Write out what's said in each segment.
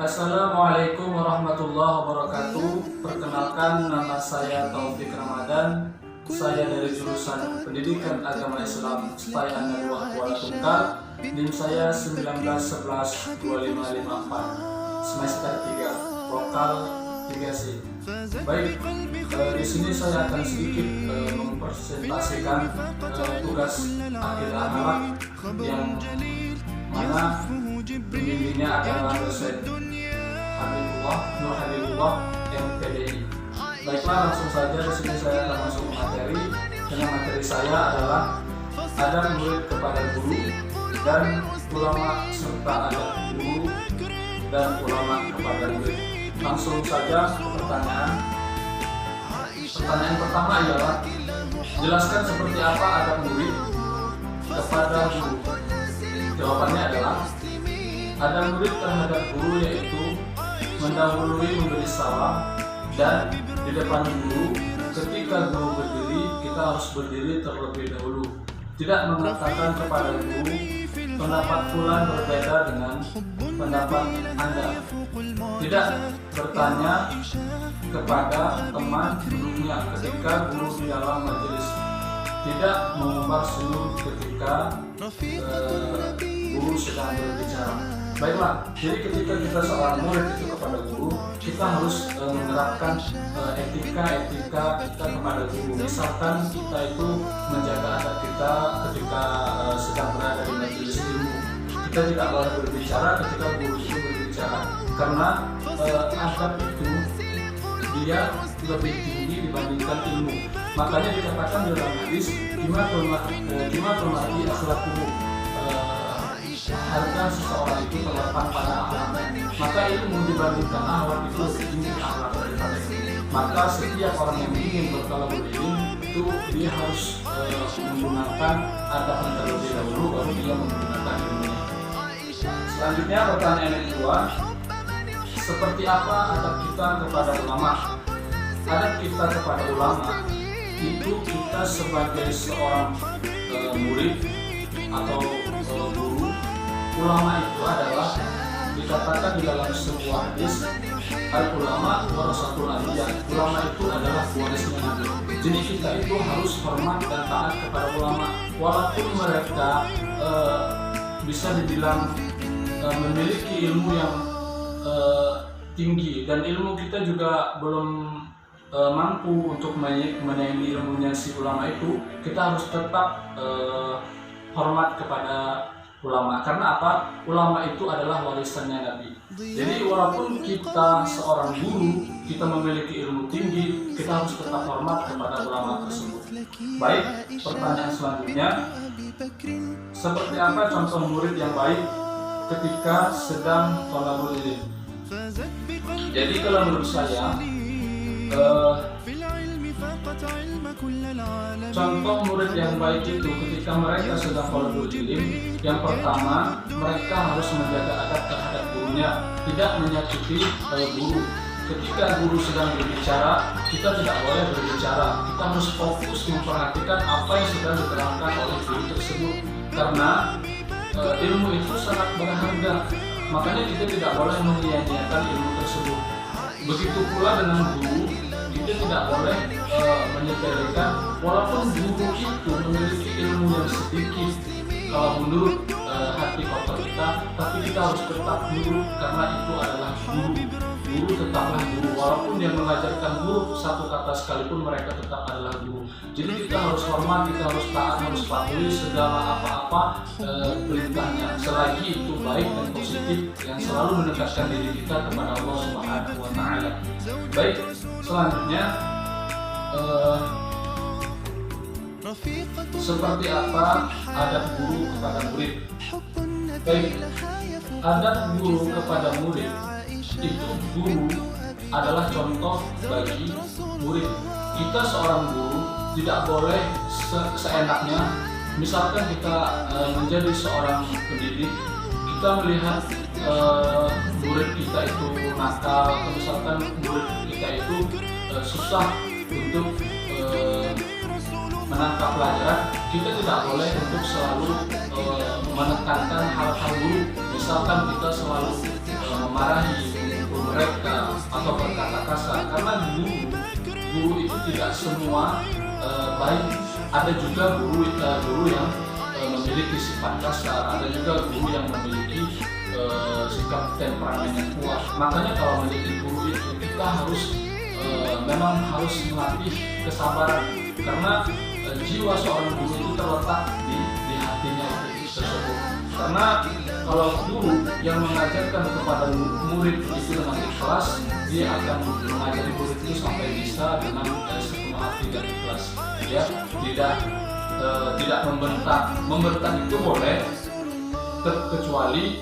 Assalamualaikum warahmatullahi wabarakatuh. Perkenalkan, nama saya Taufik Ramadan. Saya dari jurusan Pendidikan Agama Islam STAI An-Nadwah Kuala Tungkal. NIM saya 19112554, semester 3, vokal 3C. Baik, di sini saya akan sedikit mempresentasikan tugas akidah akhlak yang mana pembimbingnya adalah dosen Nur Habibullah MPDI. Baiklah, langsung saja di sini saya akan masuk materi. Dengan materi saya adalah adab murid kepada guru dan ulama, serta adab guru dan ulama kepada murid. Langsung saja pertanyaan. Pertanyaan pertama ialah, jelaskan seperti apa adab murid kepada guru. Jawabannya adalah, adab murid terhadap guru yaitu mendahului memberi salam, dan di depan guru ketika guru berdiri kita harus berdiri terlebih dahulu. Tidak mengatakan kepada guru, pendapat fulan berbeda dengan pendapat Anda. Tidak bertanya kepada teman duduknya ketika guru di dalam majelis. Tidak mengumbar senyum ketika guru sedang berbicara. Baiklah, jadi ketika kita seorang murid itu kepada guru, kita harus menerapkan etika-etika kita kepada guru. Misalkan kita itu menjaga adab kita ketika sedang berada di majelis ilmu. Kita tidak boleh berbicara ketika guru itu berbicara, karena adab itu dia lebih tinggi dibandingkan ilmu. Makanya dikatakan dalam hadis, "Jima akhlaquhu", harga seseorang itu terletak pada akhlaknya. Maka ilmu dibandingkan akhlak itu lebih tinggi akhlak daripada ilmu. Maka setiap orang yang ingin bertalabul ilm itu dia harus menggunakan adab yang terlebih dahulu, baru dia menggunakan ilmunya. Selanjutnya pertanyaan yang kedua, seperti apa adab kita kepada ulama? Adab kita kepada ulama itu kita sebagai seorang murid atau guru. Ulama itu adalah dikatakan di dalam sebuah hadis, al-ulama warasatul anbiya. Ulama itu adalah warisnya Nabi. Jadi kita itu harus hormat dan taat kepada ulama, walaupun mereka bisa dibilang memiliki ilmu yang tinggi, dan ilmu kita juga belum mampu untuk menyaingi ilmunya si ulama itu. Kita harus tetap hormat kepada ulama. Karena apa? Ulama itu adalah warisannya Nabi. Jadi walaupun kita seorang guru, kita memiliki ilmu tinggi, kita harus tetap hormat kepada ulama tersebut. Baik, pertanyaan selanjutnya, seperti apa contoh murid yang baik ketika sedang thalabul ilm? Jadi kalau menurut saya, contoh murid yang baik itu ketika mereka sedang thalabul ilm, yang pertama mereka harus menjaga adab terhadap gurunya, tidak menyakiti guru. Ketika guru sedang berbicara, kita tidak boleh berbicara. Kita harus fokus memperhatikan apa yang sedang diterangkan oleh guru tersebut, karena ilmu itu sangat berharga. Makanya kita tidak boleh menyia-nyiakan ilmu tersebut. Begitu pula dengan guru, kita tidak boleh menyepelekan, walaupun guru itu memiliki ilmu yang sedikit kalau menurut hati kotor kita, tapi kita harus tetap guru, karena itu adalah guru. Guru tetaplah guru, walaupun yang mengajarkan guru satu kata sekalipun, mereka tetap adalah guru. Jadi kita harus hormat, kita harus taat, harus patuhi segala apa-apa perintahnya, selagi itu baik dan positif yang selalu mendekatkan diri kita kepada Allah Subhanahu wa Ta'ala. Baik, selanjutnya seperti apa adab guru kepada murid? Baik, adab guru kepada murid itu, guru adalah contoh bagi murid. Kita seorang guru tidak boleh seenaknya. Misalkan kita menjadi seorang pendidik, kita melihat murid kita itu nakal, atau misalkan murid kita itu susah untuk menangkap pelajaran, kita tidak boleh untuk selalu menekankan hal-hal buruk. Misalkan kita selalu memarahi mereka atau berkata kasar, karena guru itu tidak semua baik. Ada juga guru yang memiliki sifat kasar, ada juga guru yang memiliki sikap temperamen yang kuat. Makanya kalau menjadi guru itu kita memang harus melatih kesabaran, karena jiwa seorang guru itu terletak di hatinya tersebut. Karena kalau guru yang mengajarkan kepada murid itu dengan ikhlas, dia akan mengajari murid itu sampai bisa dengan sepenuh hati dan ikhlas. Ya, tidak membentak itu boleh, kecuali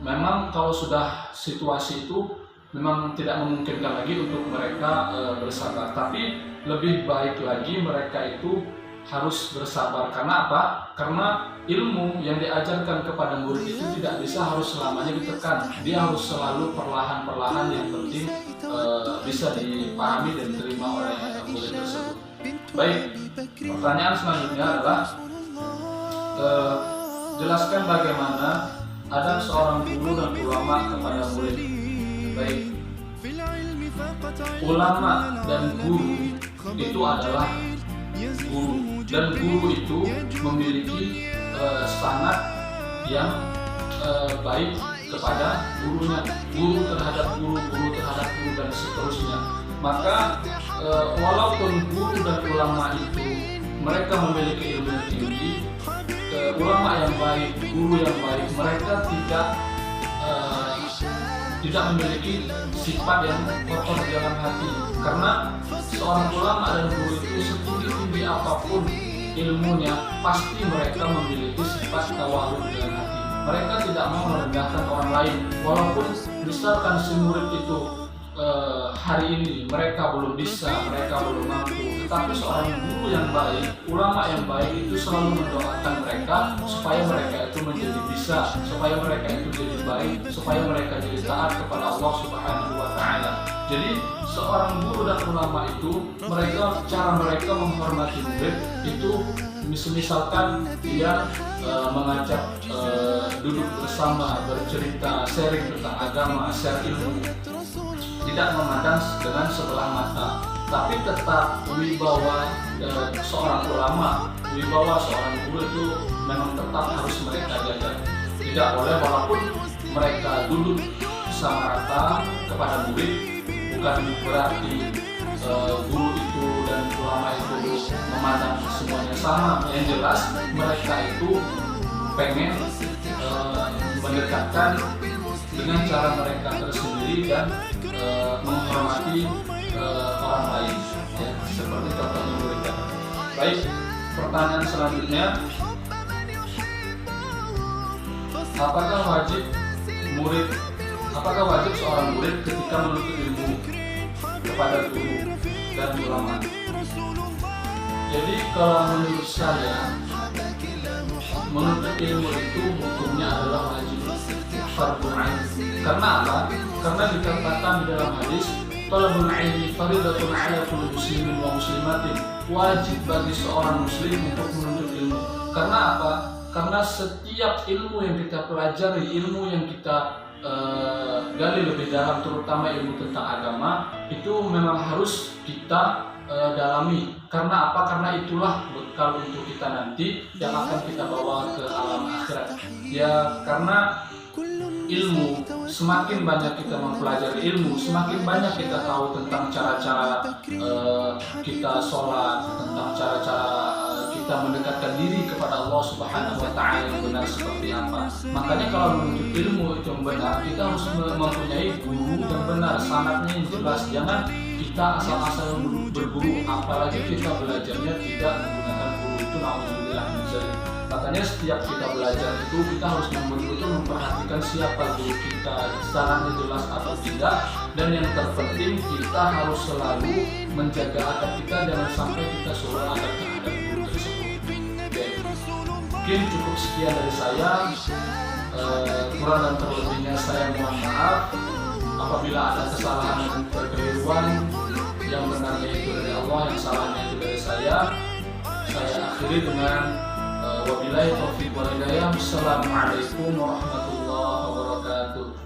memang kalau sudah situasi itu memang tidak memungkinkan lagi untuk mereka bersabar. Tapi lebih baik lagi mereka itu harus bersabar. Karena apa? Karena ilmu yang diajarkan kepada murid itu tidak bisa harus selamanya ditekan. Dia harus selalu perlahan-perlahan, yang penting bisa dipahami dan diterima oleh murid tersebut. Baik, pertanyaan selanjutnya adalah jelaskan bagaimana adab seorang guru dan ulama kepada murid. Baik, ulama dan guru itu adalah guru, dan guru itu memiliki sanad yang baik kepada gurunya, guru terhadap guru, guru terhadap guru, dan seterusnya. Maka walaupun guru dan ulama itu mereka memiliki ilmu yang tinggi, ulama yang baik, guru yang baik, mereka tidak memiliki sifat yang kotor dalam hati. Karena seorang ulama dan guru itu setinggi-tinggi apapun ilmunya, pasti mereka memiliki sifat tawadhu dalam hati. Mereka tidak mau merendahkan orang lain. Walaupun misalkan si murid itu hari ini mereka belum bisa, mereka belum mampu, tetapi seorang guru yang baik, ulama yang baik itu selalu mendoakan mereka supaya mereka itu menjadi bisa, supaya mereka itu jadi baik, supaya mereka jadi taat kepada Allah Subhanahu wa Ta'ala. Jadi seorang guru dan ulama itu cara mereka menghormati murid itu, misalkan dia mengajak duduk bersama, bercerita, sharing tentang agama, share ilmu, tidak memandang dengan sebelah mata, tapi tetap wibawa seorang ulama, wibawa seorang guru itu memang tetap harus mereka jaga. Tidak boleh, walaupun mereka duduk sama rata kepada murid, bukan berarti guru itu dan ulama itu memandang semuanya sama. Yang jelas mereka itu pengen mendekatkan dengan cara mereka tersendiri dan menghormati orang lain, ya, seperti contohnya mereka. Baik, pertanyaan selanjutnya, apakah wajib seorang murid ketika menuntut ilmu kepada guru dan ulama? Jadi kalau menurut saya, menuntut ilmu itu hukumnya adalah wajib, fardhu ain. Karena apa? Karena dikatakan di dalam hadis, talabul ilmi fardhatun 'ala kulli muslimin wa muslimatin. Wajib bagi seorang muslim untuk menuntut ilmu. Karena apa? Karena setiap ilmu yang kita pelajari, ilmu yang kita gali lebih dalam, terutama ilmu tentang agama, itu memang harus kita dalami. Karena apa? Karena itulah bekal untuk kita nanti yang akan kita bawa ke alam akhirat. Ya, karena ilmu, semakin banyak kita mempelajari ilmu, semakin banyak kita tahu tentang cara-cara kita sholat, tentang cara-cara kita mendekatkan diri kepada Allah Subhanahu wa Ta'ala yang benar seperti apa. Makanya kalau menuntut ilmu itu yang benar, kita harus mempunyai guru yang benar, sanadnya yang jelas. Jangan kita asal-asal berguru, apalagi kita belajarnya tidak menggunakan guru, itu nauzubillah min dzalik. Maka Makanya setiap kita belajar itu kita harus betul-betul memperhatikan siapa guru kita, caranya jelas atau tidak, dan yang terpenting kita harus selalu menjaga adab kita, jangan sampai kita suruh adab terhadap guru tersebut. Oke. Mungkin cukup sekian dari saya. Kurang dan terlebihnya saya mohon maaf. Apabila ada kesalahan dan kekeliruan, yang benarnya itu dari Allah, yang salahnya itu dari saya akhiri dengan wabillahi taufiq wal hidayah. Assalamualaikum warahmatullahi wabarakatuh.